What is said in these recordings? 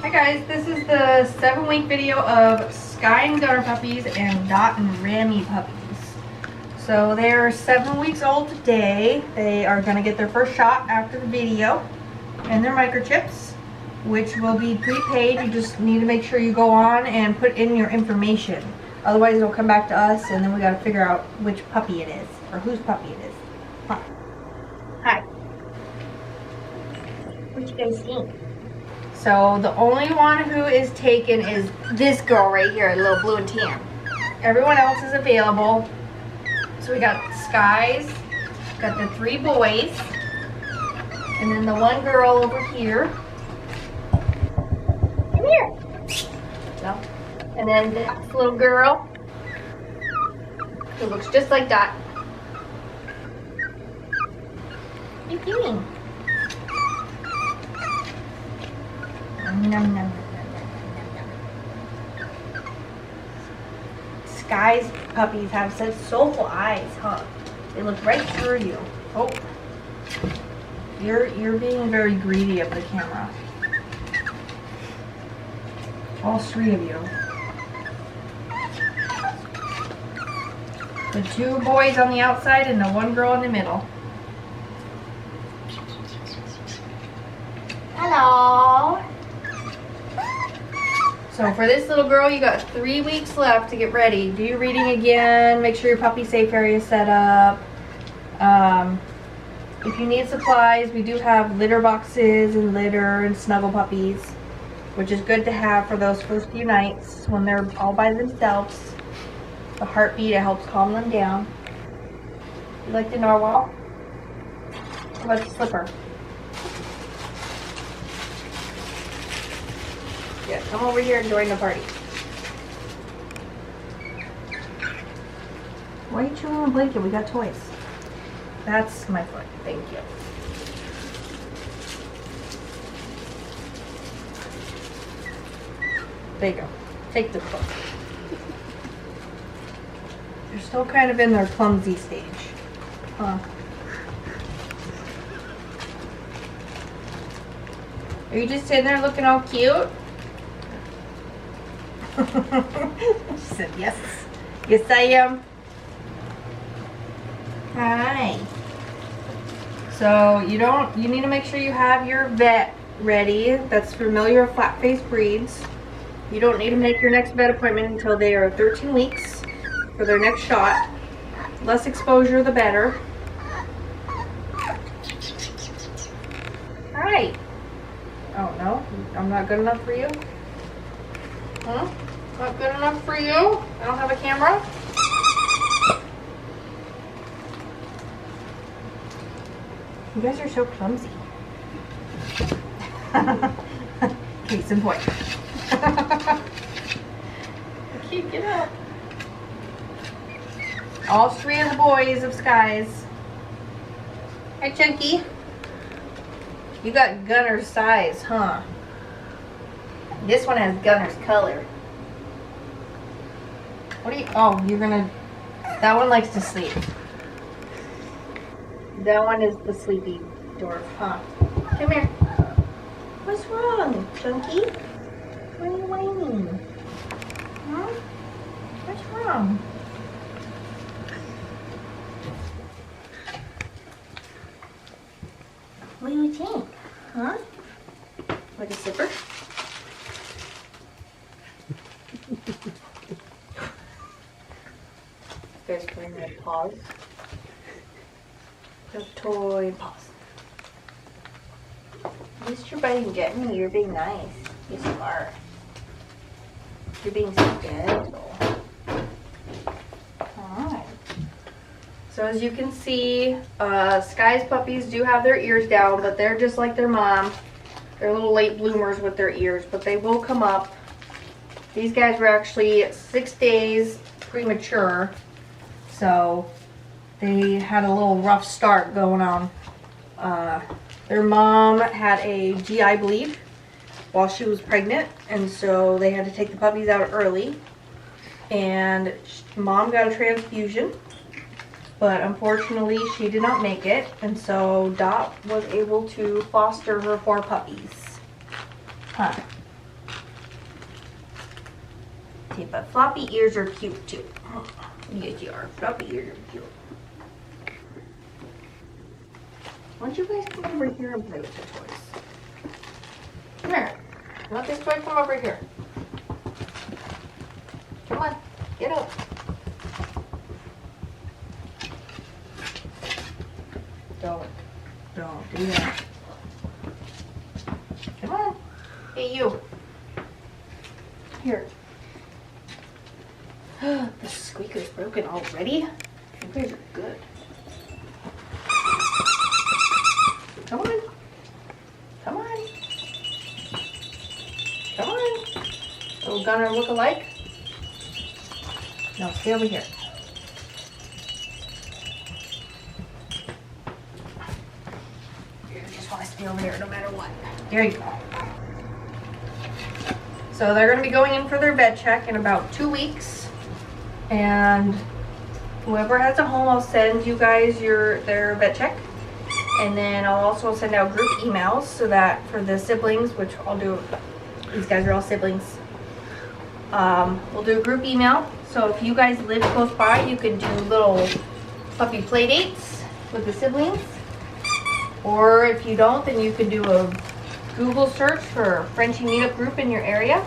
Hi guys, this is the 7-week video of Sky and Gunner puppies and Dot and Rami puppies. So they are 7 weeks old today. They are going to get their first shot after the video and their microchips, which will be prepaid. You just need to make sure you go on and put in your information. Otherwise it'll come back to us and then we got to figure out which puppy it is or whose puppy it is. Huh. Hi. What you guys think? So the only one who is taken is this girl right here, a little blue and tan. Everyone else is available. So we got Skies, got the 3 boys, and then the 1 girl over here. Come here. No. And then this little girl who looks just like Dot. What are you doing? Nom, nom, nom, nom, nom, nom. Sky's puppies have such soulful eyes, huh? They look right through you. Oh, you're being very greedy of the camera. All 3 of you. The 2 boys on the outside and the 1 girl in the middle. Hello. So for this little girl, you got 3 weeks left to get ready. Do your reading again. Make sure your puppy safe area is set up. If you need supplies, we do have litter boxes and litter and snuggle puppies, which is good to have for those first few nights when they're all by themselves. The heartbeat, it helps calm them down. You like the narwhal? How about the slipper? Yeah, come over here and join the party. Why are you chewing on a blanket? We got toys. That's my foot. Thank you. There you go. Take the foot. They're still kind of in their clumsy stage. Huh. Are you just sitting there looking all cute? She said yes. Yes I am. Hi. So you need to make sure you have your vet ready that's familiar with flat-faced breeds. You don't need to make your next vet appointment until they are 13 weeks for their next shot. Less exposure the better. Hi. Oh no, I'm not good enough for you? Huh? Not good enough for you? I don't have a camera? You guys are so clumsy. Case in point. Okay, get up. All 3 of the boys of Skies. Hi, Chunky. You got Gunner's size, huh? This one has Gunner's color. What are you? Oh, you're gonna. That one likes to sleep. That one is the sleepy dwarf, huh? Come here. What's wrong, Chunky? Why are you whining? Huh? What's wrong? What do you think? Huh? Like a slipper? Guys putting their paws. The toy paws. At least you're biting gently. You're being nice. Yes, you are. You're being so gentle. Alright. So as you can see, Sky's puppies do have their ears down, but they're just like their mom. They're little late bloomers with their ears, but they will come up. These guys were actually 6 days premature, so they had a little rough start going on. Their mom had a GI bleed while she was pregnant, and so they had to take the puppies out early. And mom got a transfusion, but unfortunately she did not make it, and so Dot was able to foster her 4 puppies. Huh. Okay, but floppy ears are cute too. Yes, you are. Floppy ears are cute. Why don't you guys come over here and play with the toys? Come here. You want this toy? Come over here. Come on. Get up. Don't do that. Come on. Hey, you. Here. The squeaker's broken already? You guys are good. Come on. Come on. Come on. Little Gunner look alike? No, stay over here. You just want to stay over here no matter what. There you go. So they're going to be going in for their vet check in about 2 weeks. And whoever has a home, I'll send you guys their vet check. And then I'll also send out group emails so that for the siblings, which I'll do, these guys are all siblings. We'll do a group email. So if you guys live close by, you can do little puppy play dates with the siblings. Or if you don't, then you can do a Google search for a Frenchie meetup group in your area.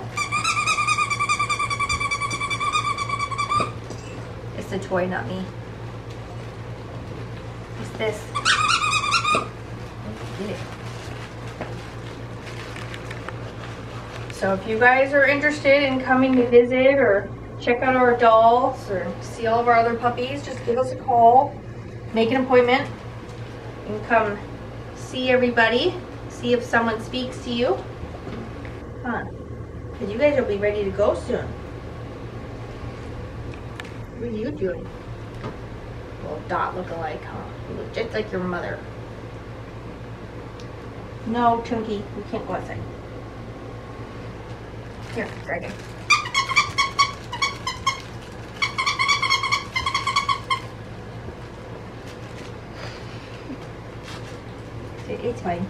It's the toy, not me. What's this? Get it. So if you guys are interested in coming to visit or check out our dolls or see all of our other puppies, just give us a call, make an appointment, and come see everybody, see if someone speaks to you. Huh? Because you guys will be ready to go soon. What are you doing? Little Dot look alike, huh? You look just like your mother. No, Chunky, you can't go outside. Here, Dragon. It's fine.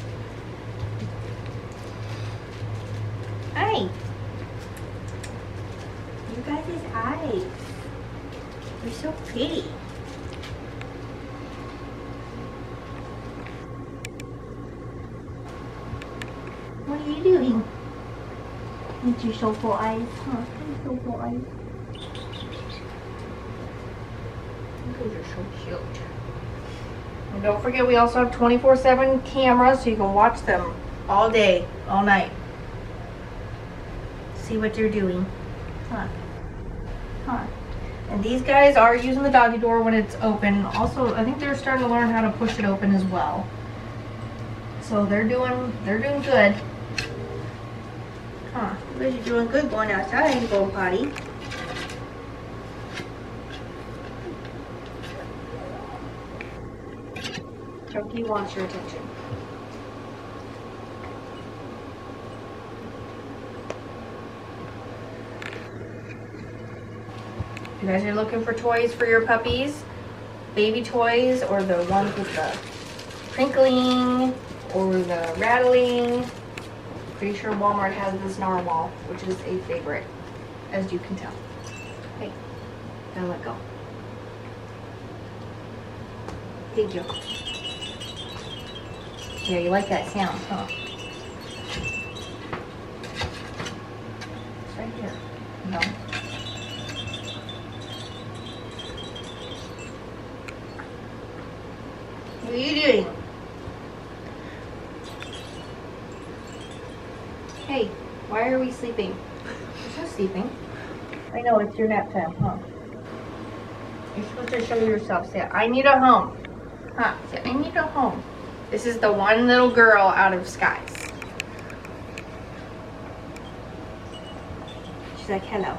Hi. You guys' eyes. You're so pretty. What are you doing? With your soulful eyes, huh? Your soulful eyes. You guys are so cute. And don't forget, we also have 24/7 cameras, so you can watch them all day, all night. See what they're doing. Huh? Huh? And these guys are using the doggy door when it's open. Also, I think they're starting to learn how to push it open as well. So they're doing good. Huh? You guys are doing good going outside and going potty. Chunky wants your attention. If you guys are looking for toys for your puppies, baby toys, or the ones with the crinkling or the rattling, pretty sure Walmart has this narwhal, which is a favorite, as you can tell. Hey, gotta let go. Thank you. Yeah, you like that sound, huh? It's right here. No. What are you doing? Hey, why are we sleeping? You're not sleeping. I know, it's your nap time, huh? You're supposed to show yourself. Say, I need a home. Huh? Say, I need a home. This is the one little girl out of Skies. She's like, hello.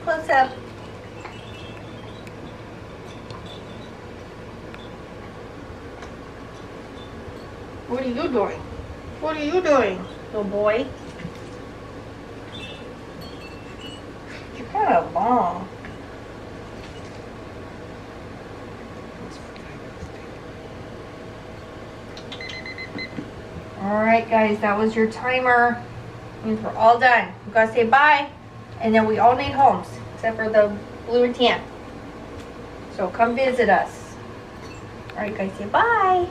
Close up. What are you doing? What are you doing, little boy? You're kind of long. Alright guys, that was your timer. Means we're all done. We gotta say bye. And then we all need homes. Except for the blue and tan. So come visit us. Alright guys, say bye.